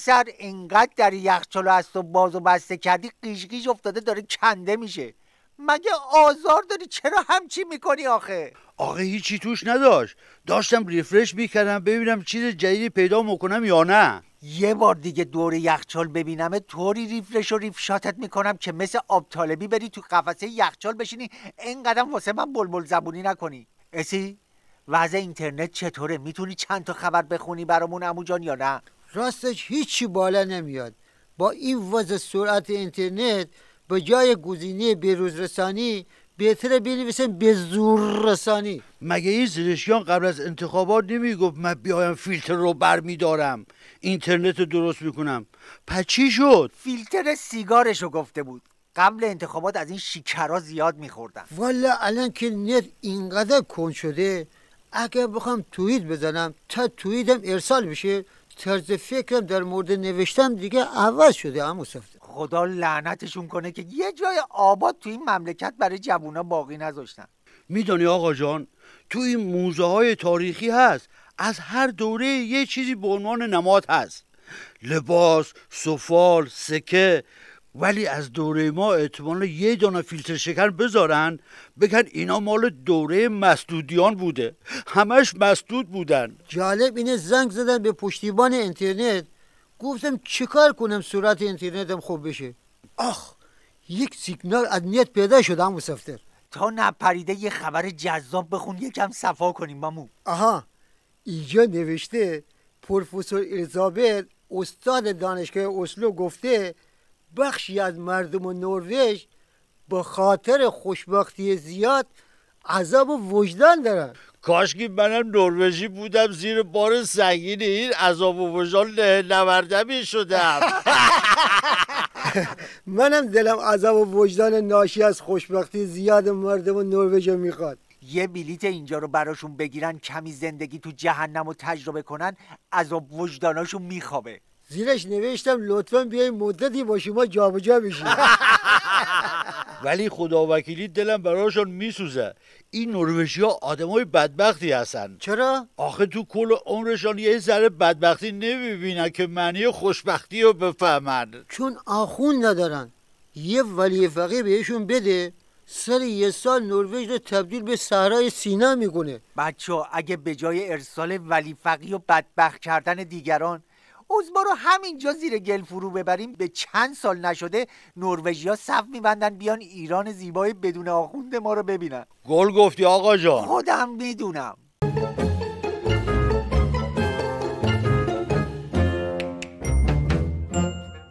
پسر انقدر در یخچال از تو باز و بسته کردی قیش افتاده داره کنده میشه. مگه آزار داری؟ چرا همچی میکنی آخه؟ آخه هیچی توش نداشت، داشتم ریفرش میکردم ببینم چیز جدیدی پیدا میکنم یا نه. یه بار دیگه دور یخچال ببینم طوری ریفرش و ریفشاتت میکنم که مثل آب طالبی بری تو قفسه یخچال بشینی اینقدر واسه من بلبل زبونی نکنی. اسی وضع اینترنت چطوره؟ میتونی چند تا خبر بخونی برامون عمو جان یا نه؟ راستش هیچی بالا نمیاد. با این وضع سرعت اینترنت به جای گزینه بروز رسانی بهتره بنویسن به زور رسانی. مگه این زرشیان قبل از انتخابات نمیگفت من بیایم فیلتر رو برمیدارم اینترنت رو درست میکنم؟ پس چی شد؟ فیلتر سیگارشو گفته بود. قبل انتخابات از این شیکرا زیاد میخوردن. والا الان که نت اینقدر کن شده اگر بخوام توییت بزنم تا توییتم ارسال بشه طرز فکرم در مورد نوشتم دیگه عوض شده. عمو صفدر خدا لعنتشون کنه که یه جای آباد تو این مملکت برای جوونا باقی نذاشتن. میدونی آقا جان، تو این موزه های تاریخی هست از هر دوره یه چیزی به عنوان نماد هست، لباس، سفال، سکه. ولی از دوره ما احتمالا یه دانه فیلتر شکن بذارن بگن اینا مال دوره مسدودیان بوده، همش مسدود بودن. جالب اینه زنگ زدن به پشتیبان اینترنت، گفتم چیکار کنم سرعت اینترنتم خوب بشه. آخ یک سیگنال از نت پیدا شد. عمو صفدر تا نپریده یه خبر جذاب بخون یکم صفا کنیم مامو. آها اینجا نوشته پروفسور الیزابت استاد دانشگاه اسلو گفته بخشی از مردم نروژ به خاطر خوشبختی زیاد عذاب وجدان دارن. کاش که منم نروژی بودم زیر بار سنگین این عذاب و وجدان نورده می شدم. منم دلم عذاب و وجدان ناشی از خوشبختی زیاد مردم نروژ میخواد. یه بلیت اینجا رو براشون بگیرن کمی زندگی تو جهنم رو تجربه کنن عذاب وجداناشون میخوابه. زیرش نوشتم لطفاً بیاین مدتی با شما جابجا بشین. ولی خدا وکیلی دلم براشون میسوزه. این نروژی ها آدمای بدبختی هستن. چرا؟ آخه تو کل عمرشان یه ذره بدبختی نمیبینن که معنی خوشبختی رو بفهمن. چون آخون ندارن. یه ولی فقیه بهشون بده سر یه سال نروژ رو تبدیل به صحرای سینا میکنه. بچه اگه به جای ارسال ولی فقیه و بدبخت کردن دیگران عضبا رو همینجا زیر گل فرو ببریم، به چند سال نشده نروژیا صف میبندن بیان ایران زیبای بدون آخوند ما رو ببینن. گل گفتی آقا جان. خودم میدونم.